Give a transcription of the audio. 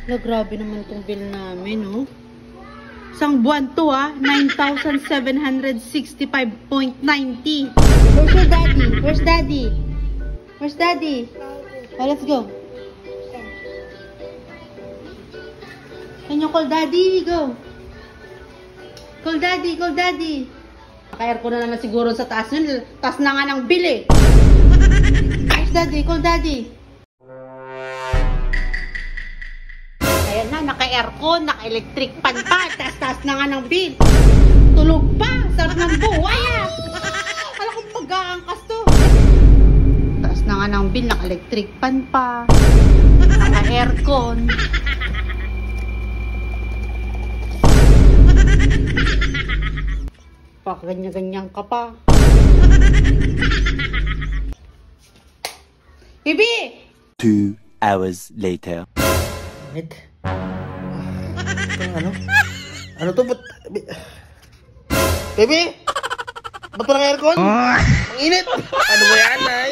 Hala, grabe naman itong bill namin, oh. Isang buwan to, 9,765.90. Where's your daddy? Where's daddy? Where's daddy? Oh, let's go. Can you call daddy? Go. Call daddy, call daddy. Naka-aircon na naman siguro sa taas yun. Taas na nga ng bill, eh. Where's daddy? Call daddy. Ayan na, naka-aircon, naka-electric pan pa. Taas-taas na nga ng bill. Tulog pa. Sarap ng buhay, ah. Alam kong pag-aangkas to. Taas na nga ng bill, naka-electric pan pa. Naka-aircon. Pa, ganyan-ganyan ka pa. Bibi! 2 hours later. Wait. Ano? Ano to? Baby? Ba't walang aircon? Ang init! Ano ba yan, ha?